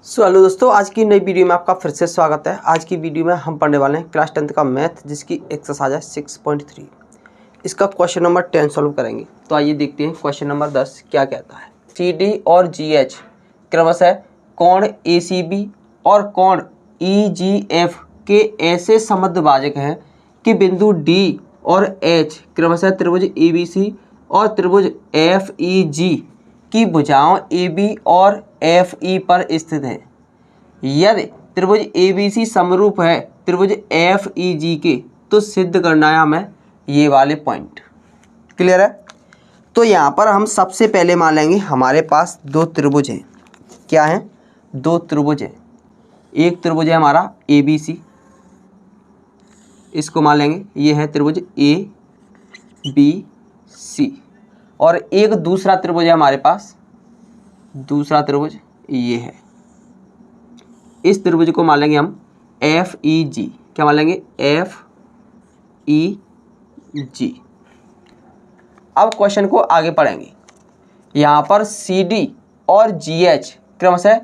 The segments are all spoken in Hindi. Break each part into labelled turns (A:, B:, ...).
A: हेलो दोस्तों, आज की नई वीडियो में आपका फिर से स्वागत है। आज की वीडियो में हम पढ़ने वाले हैं क्लास 10th का मैथ, जिसकी एक्सरसाइज है 6.3। इसका क्वेश्चन नंबर 10 सॉल्व करेंगे। तो आइए देखते हैं क्वेश्चन नंबर 10 क्या कहता है। CD और GH क्रमशः कोण ACB और कोण EGF के ऐसे समद्विभाजक हैं कि बिंदु D और H क्रमशः त्रिभुज ABC और त्रिभुज FEG की भुजाओं AB और FE पर स्थित है। यदि त्रिभुज ABC समरूप है त्रिभुज FEG के, तो सिद्ध करना है हमें ये वाले पॉइंट। क्लियर है? तो यहाँ पर हम सबसे पहले मान लेंगे हमारे पास दो त्रिभुज हैं। क्या हैं? दो त्रिभुज हैं। एक त्रिभुज है हमारा ABC, इसको मान लेंगे ये है त्रिभुज ABC। और एक दूसरा त्रिभुज है हमारे पास, दूसरा त्रिभुज ये है। इस त्रिभुज को मान लेंगे हम FEG। क्या मान लेंगे? FEG। अब क्वेश्चन को आगे पढ़ेंगे। यहाँ पर CD और GH क्रमशः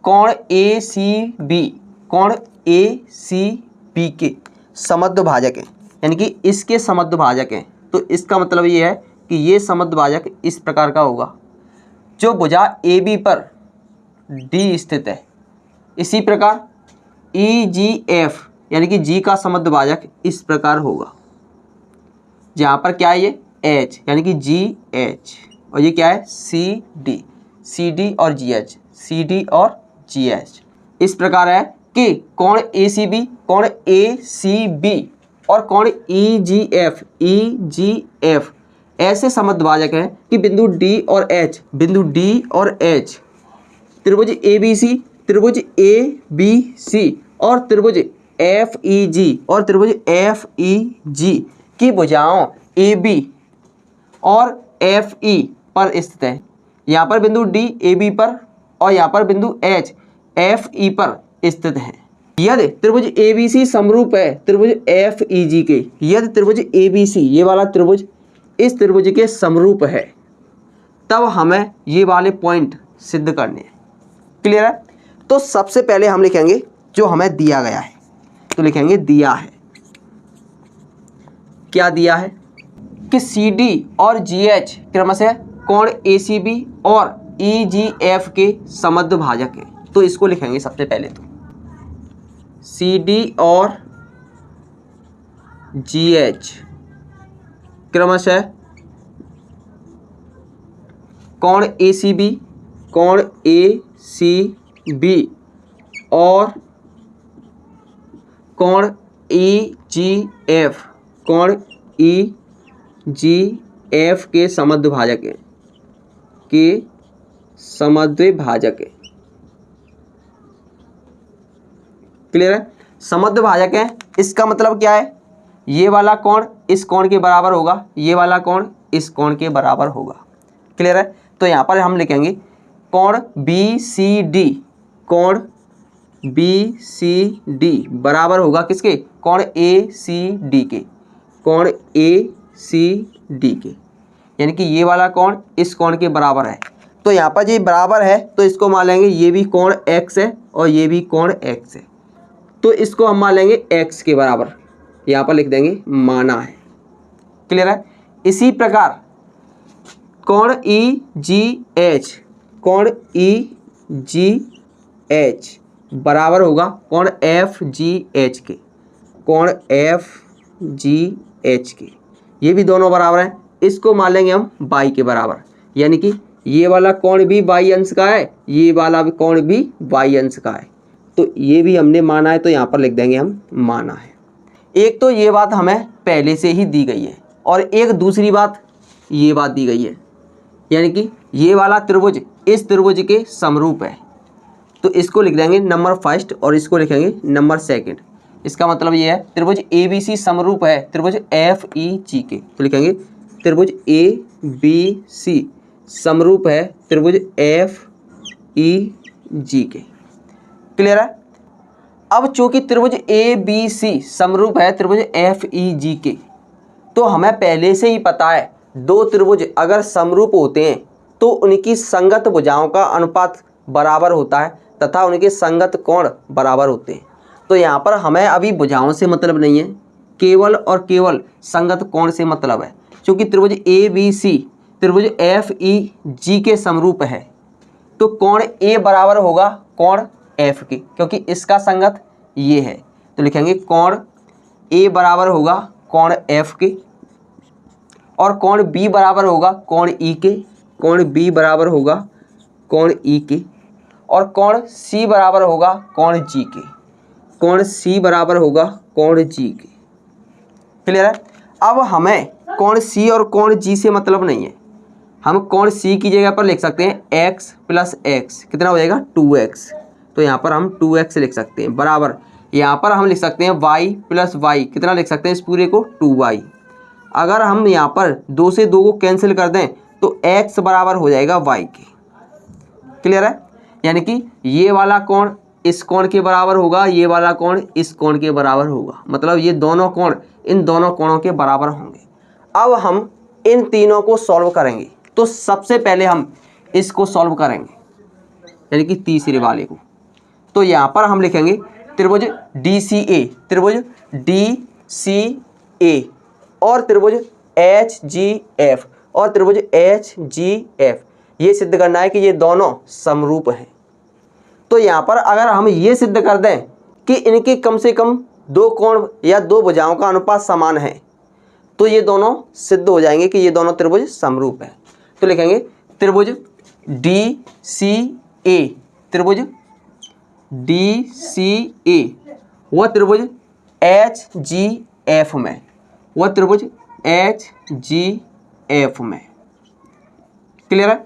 A: कोण ACB के समद्विभाजक हैं, यानी कि इसके समद्विभाजक हैं। तो इसका मतलब ये है कि ये समद्विभाजक इस प्रकार का होगा, जो भुजा AB पर D स्थित है। इसी प्रकार EGF यानी कि G का समद्विभाजक इस प्रकार होगा, जहाँ पर क्या है ये H यानी कि GH, और ये क्या है CD और GH, CD और GH। इस प्रकार है कि कोण ACB और कोण EGF ऐसे समद्विभाजक हैं कि बिंदु D और H त्रिभुज ABC और त्रिभुज FEG की भुजाओं AB और FE पर स्थित है। यहाँ पर बिंदु D AB पर और यहाँ पर बिंदु H FE पर स्थित है। यदि त्रिभुज ABC समरूप है त्रिभुज FEG के, यदि त्रिभुज ABC ये वाला त्रिभुज इस त्रिभुज के समरूप है, तब हमें ये वाले पॉइंट सिद्ध करने हैं। क्लियर है? तो सबसे पहले हम लिखेंगे जो हमें दिया गया है। तो लिखेंगे दिया है। क्या दिया है? कि CD और GH क्रमशः कोण ACB और EGF के समद्विभाजक है। तो इसको लिखेंगे सबसे पहले। तो CD और GH क्रमशः कोण ACB और कोण EGF के समद्विभाजक है, क्लियर है? समद्विभाजक है। इसका मतलब क्या है? ये वाला कोण इस कोण के बराबर होगा, ये वाला कोण इस कोण के बराबर होगा। क्लियर है? तो यहाँ पर हम लिखेंगे कोण BCD बराबर होगा किसके? कोण ACD के, यानी कि ये वाला कोण इस कोण के बराबर है। तो यहाँ पर ये बराबर है, तो इसको मान लेंगे ये भी कोण X है और ये भी कोण X है। तो इसको हम मान लेंगे X के बराबर, यहाँ पर लिख देंगे माना है। क्लियर है? इसी प्रकार कोण EGH बराबर होगा कोण FGH के, ये भी दोनों बराबर हैं। इसको मान लेंगे हम y के बराबर, यानी कि ये वाला कोण भी y अंश का है, ये वाला भी कोण भी y अंश का है। तो ये भी हमने माना है, तो यहाँ पर लिख देंगे हम माना है। एक तो ये बात हमें पहले से ही दी गई है, और एक दूसरी बात ये बात दी गई है, यानी कि ये वाला त्रिभुज इस त्रिभुज के समरूप है। तो इसको लिख देंगे नंबर फर्स्ट और इसको लिखेंगे नंबर सेकंड। इसका मतलब ये है त्रिभुज ABC समरूप है त्रिभुज FEG के। तो लिखेंगे त्रिभुज ABC समरूप है त्रिभुज FEG के। क्लियर है? अब चूंकि त्रिभुज ABC समरूप है त्रिभुज FEG के, तो हमें पहले से ही पता है दो त्रिभुज अगर समरूप होते हैं तो उनकी संगत भुजाओं का अनुपात बराबर होता है, तथा उनके संगत कोण बराबर होते हैं। तो यहाँ पर हमें अभी भुजाओं से मतलब नहीं है, केवल और केवल संगत कोण से मतलब है। क्योंकि त्रिभुज ABC त्रिभुज FEG के समरूप है, तो कोण A बराबर होगा कोण F के, क्योंकि इसका संगत ये है। तो लिखेंगे कोण A बराबर होगा कोण F के, और कोण B बराबर होगा कोण E के, कोण B बराबर होगा कोण E के, और कोण C बराबर होगा कोण G के, कोण C बराबर होगा कोण G के। क्लियर है? अब हमें कोण C और कोण G से मतलब नहीं है, हम कोण C की जगह पर लिख सकते हैं x प्लस x, कितना हो जाएगा 2x। तो यहाँ पर हम 2x लिख सकते हैं, बराबर यहाँ पर हम लिख सकते हैं y प्लस y, कितना लिख सकते हैं इस पूरे को 2y। अगर हम यहाँ पर 2 से 2 को कैंसिल कर दें तो x बराबर हो जाएगा y के। क्लियर है? यानी कि ये वाला कोण इस कोण के बराबर होगा, ये वाला कोण इस कोण के बराबर होगा, मतलब ये दोनों कोण इन दोनों कोणों के बराबर होंगे। अब हम इन तीनों को सॉल्व करेंगे। तो सबसे पहले हम इसको सॉल्व करेंगे, यानी कि तीसरे वाले को। तो यहाँ पर हम लिखेंगे त्रिभुज DCA, त्रिभुज DCA और त्रिभुज HGF और त्रिभुज HGF, ये सिद्ध करना है कि ये दोनों समरूप हैं। तो यहाँ पर अगर हम ये सिद्ध कर दें कि इनके कम से कम 2 कोण या 2 भुजाओं का अनुपात समान है, तो ये दोनों सिद्ध हो जाएंगे कि ये दोनों त्रिभुज समरूप हैं। तो लिखेंगे त्रिभुज DCA, त्रिभुज DCA व त्रिभुज HGF में, व त्रिभुज HGF में। क्लियर है?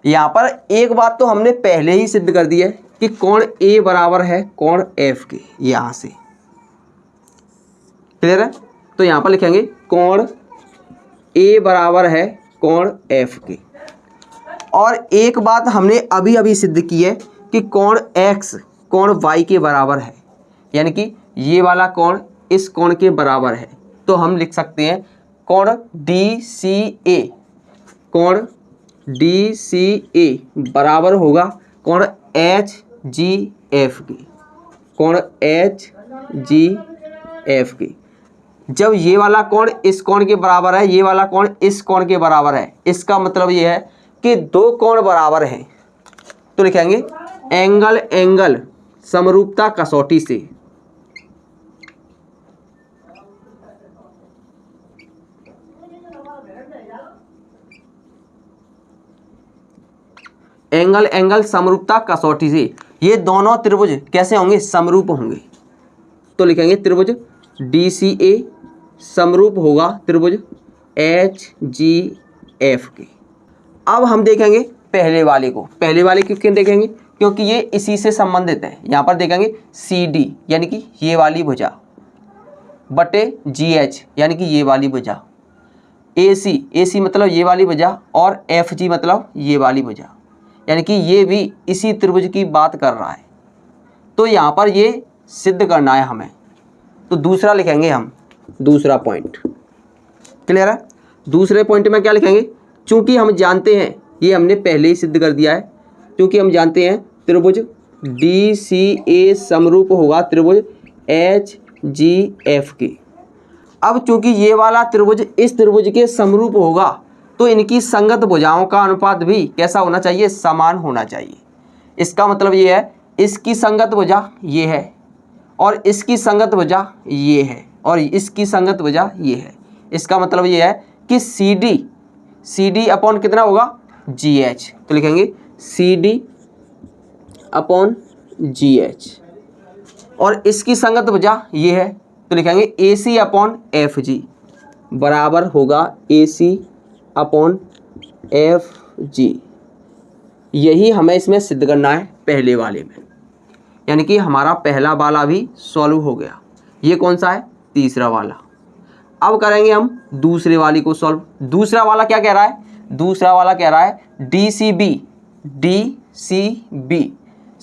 A: यहाँ पर एक बात तो हमने पहले ही सिद्ध कर दी है कि कोण A बराबर है कोण F के, यहाँ से। क्लियर है? तो यहाँ पर लिखेंगे कोण A बराबर है कोण F के। और एक बात हमने अभी अभी सिद्ध की है कि कोण X कोण Y के बराबर है, यानी कि ये वाला कोण इस कोण के बराबर है। तो हम लिख सकते हैं कोण DCA, कोण DCA बराबर होगा कोण HGF के, कोण HGF के। जब ये वाला कोण इस कोण के बराबर है, ये वाला कोण इस कोण के बराबर है, इसका मतलब ये है कि 2 कोण बराबर हैं। तो लिखेंगे एंगल एंगल समरूपता कसौटी से, एंगल एंगल समरूपता कसौटी से ये दोनों त्रिभुज कैसे होंगे? समरूप होंगे। तो लिखेंगे त्रिभुज DCA समरूप होगा त्रिभुज HGF के। अब हम देखेंगे पहले वाले को। पहले वाले क्यों देखेंगे? क्योंकि ये इसी से संबंधित है। यहाँ पर देखेंगे CD यानी कि ये वाली भुजा बटे GH यानी कि ये वाली भुजा, AC मतलब ये वाली भुजा, और FG मतलब ये वाली भुजा, यानी कि ये भी इसी त्रिभुज की बात कर रहा है। तो यहाँ पर ये सिद्ध करना है हमें। तो दूसरा लिखेंगे हम, दूसरा पॉइंट। क्लियर है? दूसरे पॉइंट में क्या लिखेंगे? चूंकि हम जानते हैं, ये हमने पहले ही सिद्ध कर दिया है, क्योंकि हम जानते हैं त्रिभुज DCA समरूप होगा त्रिभुज HGF के। अब चूंकि ये वाला त्रिभुज इस त्रिभुज के समरूप होगा, तो इनकी संगत भुजाओं का अनुपात भी कैसा होना चाहिए? समान होना चाहिए। इसका मतलब ये है इसकी संगत भुजा ये है, और इसकी संगत भुजा ये है, और इसकी संगत भुजा ये है। इसका मतलब ये है कि CD अपॉन कितना होगा? GH। तो लिखेंगे CD अपॉन GH, और इसकी संगत भुजा ये है, तो लिखेंगे AC अपॉन FG बराबर होगा AC अपॉन FG। यही हमें इसमें सिद्ध करना है पहले वाले में, यानी कि हमारा पहला वाला भी सॉल्व हो गया। ये कौन सा है? तीसरा वाला। अब करेंगे हम दूसरे वाली को सॉल्व। दूसरा वाला क्या कह रहा है? दूसरा वाला कह रहा है DCB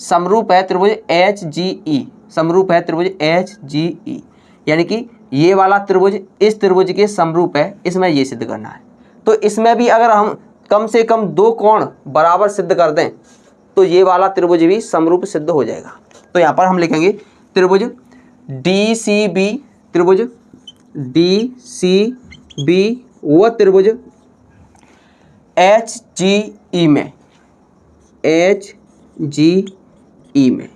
A: समरूप है त्रिभुज HGE, समरूप है त्रिभुज HGE, यानी कि ये वाला त्रिभुज इस त्रिभुज के समरूप है। इसमें ये सिद्ध करना है। तो इसमें भी अगर हम कम से कम 2 कोण बराबर सिद्ध कर दें तो ये वाला त्रिभुज भी समरूप सिद्ध हो जाएगा। तो यहाँ पर हम लिखेंगे त्रिभुज DCB, त्रिभुज DCB व त्रिभुज HGE में, HGE में।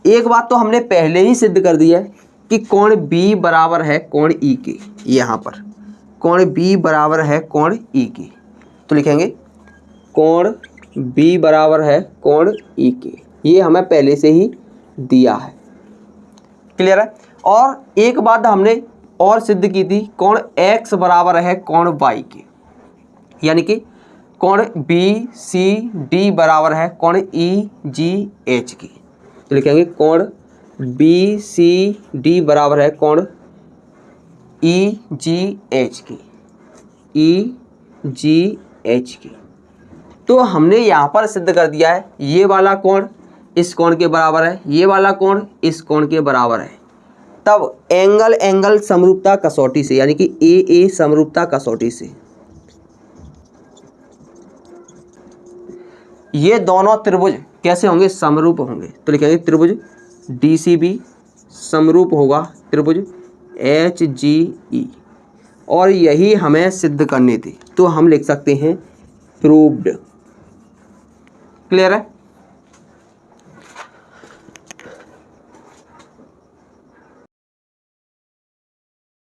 A: एक बात तो हमने पहले ही सिद्ध कर दी है कि कोण B बराबर है कोण E के। यहाँ पर कोण B बराबर है कोण E के, तो लिखेंगे कोण B बराबर है कोण E के। ये हमें पहले से ही दिया है, क्लियर है। और एक बात हमने और सिद्ध की थी, कोण X बराबर है कोण Y के, यानी कि कोण BCD बराबर है कोण EGH की। तो लिखेंगे कोण BCD बराबर है कोण EGH की, EGH की। तो हमने यहाँ पर सिद्ध कर दिया है ये वाला कोण इस कोण के बराबर है, ये वाला कोण इस कोण के बराबर है। तब एंगल समरूपता कसौटी से, यानी कि AA समरूपता कसौटी से ये दोनों त्रिभुज कैसे होंगे, समरूप होंगे। तो लिखेंगे त्रिभुज DCB समरूप होगा त्रिभुज HGE, और यही हमें सिद्ध करने थे। तो हम लिख सकते हैं प्रूव्ड, क्लियर है।